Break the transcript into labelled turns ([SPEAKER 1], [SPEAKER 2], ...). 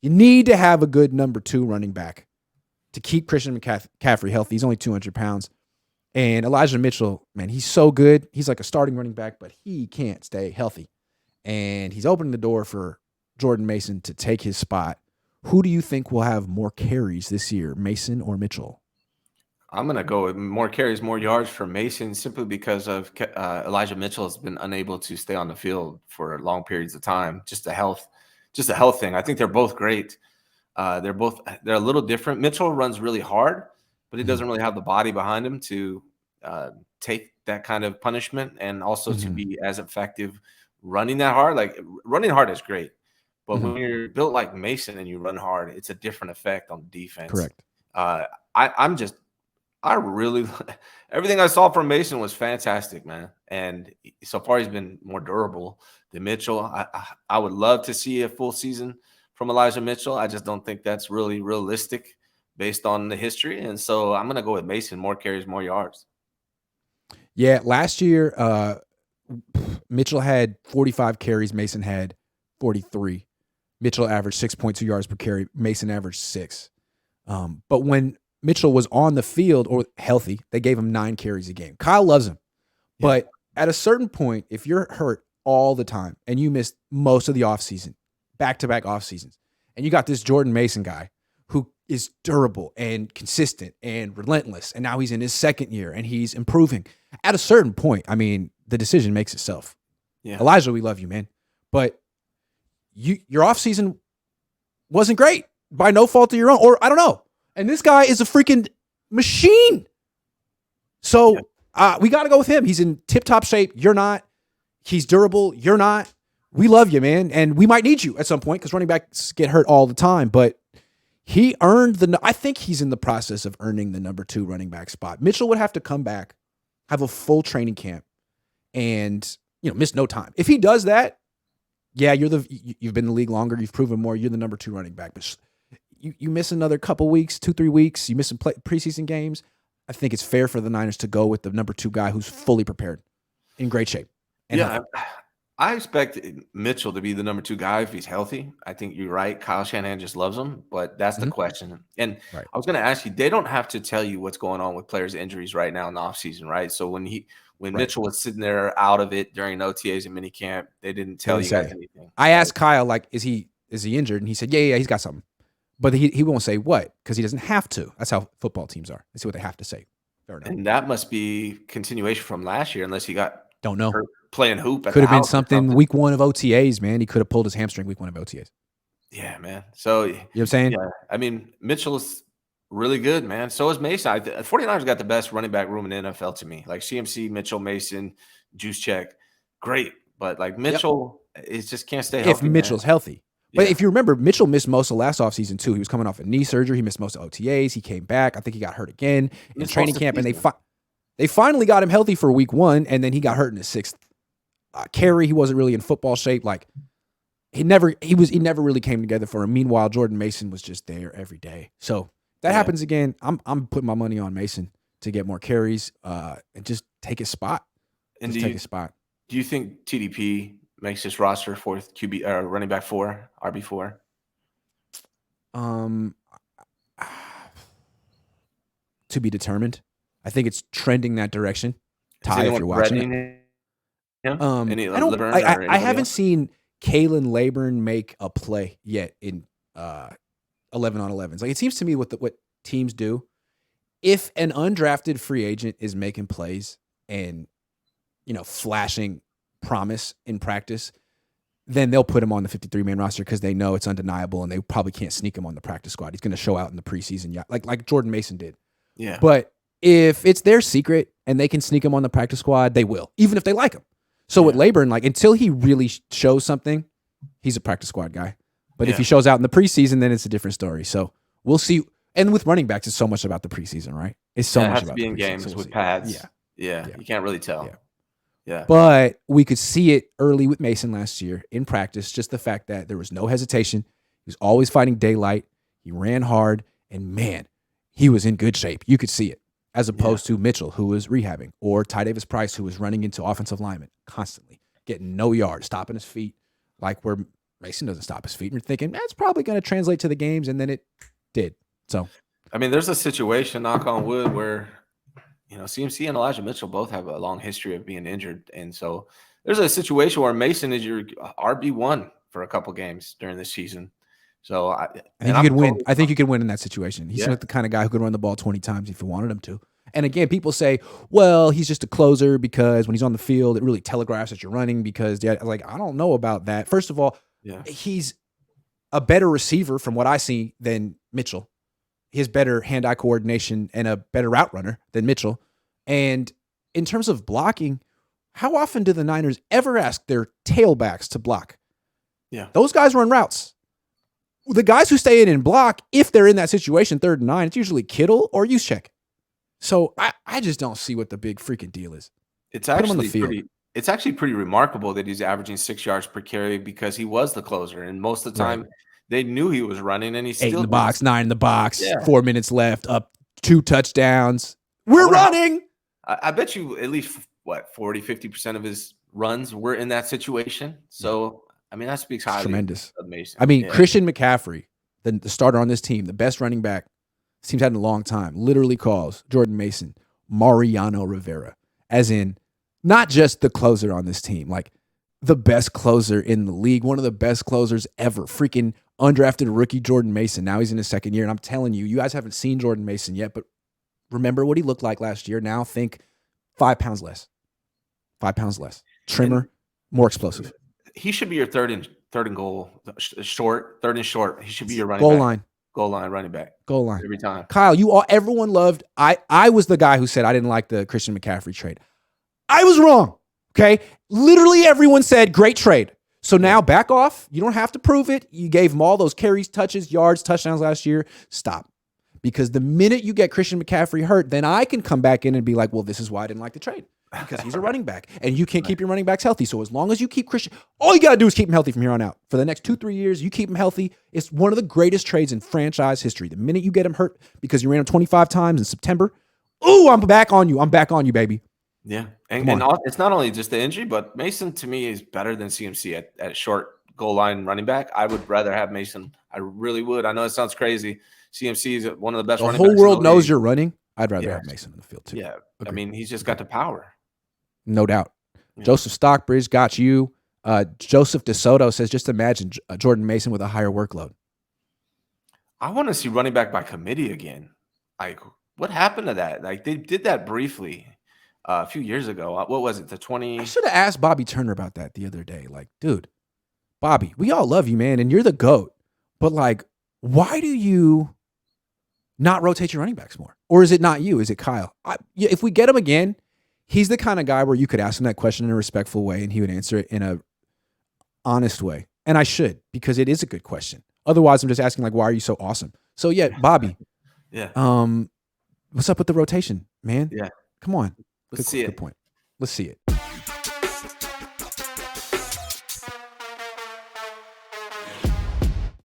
[SPEAKER 1] You need to have a good number 2 running back to keep Christian McCaffrey healthy. He's only 200 pounds. And Elijah Mitchell, man, he's so good. He's like a starting running back, but he can't stay healthy. And he's opening the door for Jordan Mason to take his spot. Who do you think will have more carries this year, Mason or Mitchell?
[SPEAKER 2] I'm going to go with more carries, more yards for Mason simply because of Elijah Mitchell has been unable to stay on the field for long periods of time. Just a health thing. I think they're both great. They're a little different. Mitchell runs really hard, but he doesn't really have the body behind him to take that kind of punishment and also to be as effective running that hard. Like running hard is great, but when you're built like Mason and you run hard, it's a different effect on defense.
[SPEAKER 1] Correct.
[SPEAKER 2] I really everything I saw from Mason was fantastic, man. And so far he's been more durable than Mitchell. I would love to see a full season from Elijah Mitchell. I just don't think that's really realistic based on the history. And so I'm going to go with Mason, more carries, more yards.
[SPEAKER 1] Yeah, last year Mitchell had 45 carries, Mason had 43. Mitchell averaged 6.2 yards per carry, Mason averaged 6. But when Mitchell was on the field or healthy, they gave him 9 carries a game. Kyle loves him. Yeah. But at a certain point, if you're hurt all the time and you missed most of the offseason, back-to-back off seasons, and you got this Jordan Mason guy who is durable and consistent and relentless, and now he's in his second year and he's improving. At a certain point, I mean, the decision makes itself. Yeah. Elijah, we love you, man. But your offseason wasn't great by no fault of your own, or I don't know. And this guy is a freaking machine. So we got to go with him. He's in tip-top shape. You're not. He's durable. You're not. We love you, man. And we might need you at some point because running backs get hurt all the time. But he earned I think he's in the process of earning the number 2 running back spot. Mitchell would have to come back, have a full training camp, and miss no time. If he does that, yeah, you've been in the league longer. You've proven more. You're the number 2 running back. But you miss another couple weeks, 2-3 weeks, you miss some preseason games, I think it's fair for the Niners to go with the number 2 guy who's fully prepared, in great shape.
[SPEAKER 2] Yeah, I expect Mitchell to be the number 2 guy if he's healthy. I think you're right. Kyle Shanahan just loves him, but that's the question. And right. I was going to ask you, they don't have to tell you what's going on with players' injuries right now in the offseason, right? So when Mitchell was sitting there out of it during OTAs and minicamp, they didn't tell you guys anything.
[SPEAKER 1] I asked Kyle, like, is he injured? And he said, yeah, he's got something. But he won't say what because he doesn't have to. That's how football teams are. They say what they have to say. Fair enough.
[SPEAKER 2] And that must be continuation from last year, unless he got
[SPEAKER 1] don't know
[SPEAKER 2] playing hoop.
[SPEAKER 1] Could have been something week 1 of OTAs, man. He could have pulled his hamstring week 1 of OTAs.
[SPEAKER 2] Yeah, man. So
[SPEAKER 1] you know what I'm saying?
[SPEAKER 2] Yeah, I mean Mitchell's really good, man. So is Mason. 49ers got the best running back room in the NFL to me. Like CMC, Mitchell, Mason, Juszczyk, great. But like Mitchell, it just can't stay healthy.
[SPEAKER 1] If Mitchell's healthy. But if you remember, Mitchell missed most of last offseason, too. He was coming off a knee surgery. He missed most of OTAs. He came back. I think he got hurt again in training camp. And they finally got him healthy for week 1, and then he got hurt in his 6th carry. He wasn't really in football shape. Like, he never really came together for him. Meanwhile, Jordan Mason was just there every day. So that happens again. I'm putting my money on Mason to get more carries and just take his spot.
[SPEAKER 2] Do you think TDP makes this roster 4th QB running back 4, RB4?
[SPEAKER 1] To be determined. I think it's trending that direction. Ty, if you're watching it. I haven't seen Kalen Laburn make a play yet in 11-on-11s. Like, it seems to me what teams do, if an undrafted free agent is making plays and flashing promise in practice, then they'll put him on the 53-man roster because they know it's undeniable and they probably can't sneak him on the practice squad. He's going to show out in the preseason, like Jordan Mason did.
[SPEAKER 2] Yeah.
[SPEAKER 1] But if it's their secret and they can sneak him on the practice squad, they will, even if they like him. So with Laburn, like, until he really shows something, he's a practice squad guy. But if he shows out in the preseason, then it's a different story. So we'll see. And with running backs, it's so much about the preseason, right? It's so much about the preseason. It has to be in games
[SPEAKER 2] with pads. Yeah. You can't really tell. Yeah.
[SPEAKER 1] But we could see it early with Mason last year in practice, just the fact that there was no hesitation. He was always fighting daylight. He ran hard. And, man, he was in good shape. You could see it, as opposed to Mitchell, who was rehabbing, or Ty Davis Price, who was running into offensive linemen constantly, getting no yards, stopping his feet, like where Mason doesn't stop his feet. And you're thinking, that's probably going to translate to the games. And then it did. So,
[SPEAKER 2] I mean, there's a situation, knock on wood, where, CMC and Elijah Mitchell both have a long history of being injured. And so there's a situation where Mason is your RB1 for a couple games during this season. So
[SPEAKER 1] I think you could win. I think you could win in that situation. He's not the kind of guy who could run the ball 20 times if you wanted him to. And again, people say, well, he's just a closer because when he's on the field, it really telegraphs that you're running because, I don't know about that. First of all, he's a better receiver from what I see than Mitchell. He has better hand-eye coordination and a better route runner than Mitchell. And in terms of blocking, how often do the Niners ever ask their tailbacks to block?
[SPEAKER 2] Yeah.
[SPEAKER 1] Those guys run routes. The guys who stay in and block, if they're in that situation, 3rd and 9, it's usually Kittle or Juszczyk. So I just don't see what the big freaking deal is.
[SPEAKER 2] It's actually pretty remarkable that he's averaging 6 yards per carry because he was the closer, and most of the time they knew he was running, and he still
[SPEAKER 1] 8 in the box, 9 in the box, 4 minutes left, up 2 touchdowns. We're running.
[SPEAKER 2] I bet you at least 40-50% of his runs were in that situation. So I mean, that speaks highly.
[SPEAKER 1] Tremendous.
[SPEAKER 2] Of Mason.
[SPEAKER 1] I mean, Christian McCaffrey, the starter on this team, the best running back this team's had in a long time, literally calls Jordan Mason Mariano Rivera, as in not just the closer on this team, like the best closer in the league, one of the best closers ever. Freaking undrafted rookie Jordan Mason. Now he's in his 2nd year, and I'm telling you, you guys haven't seen Jordan Mason yet, but remember what he looked like last year. Now think 5 pounds less. 5 pounds less. Trimmer, more explosive.
[SPEAKER 2] He should be your third and goal, third and short. He should be your running back. Goal line running back.
[SPEAKER 1] Goal line.
[SPEAKER 2] Every time.
[SPEAKER 1] Kyle, everyone loved. I was the guy who said I didn't like the Christian McCaffrey trade. I was wrong. Okay? Literally everyone said great trade. So now back off. You don't have to prove it. You gave him all those carries, touches, yards, touchdowns last year. Stop. Because the minute you get Christian McCaffrey hurt, then I can come back in and be like, well, this is why I didn't like the trade. Because he's a running back, and you can't keep your running backs healthy. So as long as you keep Christian, all you got to do is keep him healthy from here on out. For the next 2-3 years, you keep him healthy. It's one of the greatest trades in franchise history. The minute you get him hurt because you ran him 25 times in September, ooh, I'm back on you. I'm back on you, baby.
[SPEAKER 2] Yeah, and it's not only just the injury, but Mason to me is better than CMC at short goal line running back. I would rather have Mason. I really would. I know it sounds crazy. CMC is one of the best running backs.
[SPEAKER 1] The whole world knows you're running. I'd rather have Mason in the field too.
[SPEAKER 2] Yeah, I mean, he's just got the power.
[SPEAKER 1] No doubt. Yeah. Joseph Stockbridge got you. Joseph DeSoto says, just imagine Jordan Mason with a higher workload.
[SPEAKER 2] I want to see running back by committee again. Like, what happened to that? Like, they did that briefly a few years ago. What was it?
[SPEAKER 1] I should have asked Bobby Turner about that the other day. Like, dude, Bobby, we all love you, man, and you're the GOAT. But, like, why do you not rotate your running backs more? Or is it not you? Is it Kyle? If we get him again, he's the kind of guy where you could ask him that question in a respectful way and he would answer it in a honest way. And I should, because it is a good question. Otherwise, I'm just asking, like, why are you so awesome? So, yeah, Bobby.
[SPEAKER 2] Yeah.
[SPEAKER 1] What's up with the rotation, man?
[SPEAKER 2] Yeah.
[SPEAKER 1] Come on.
[SPEAKER 2] Let's see it.
[SPEAKER 1] Good point. Let's see it.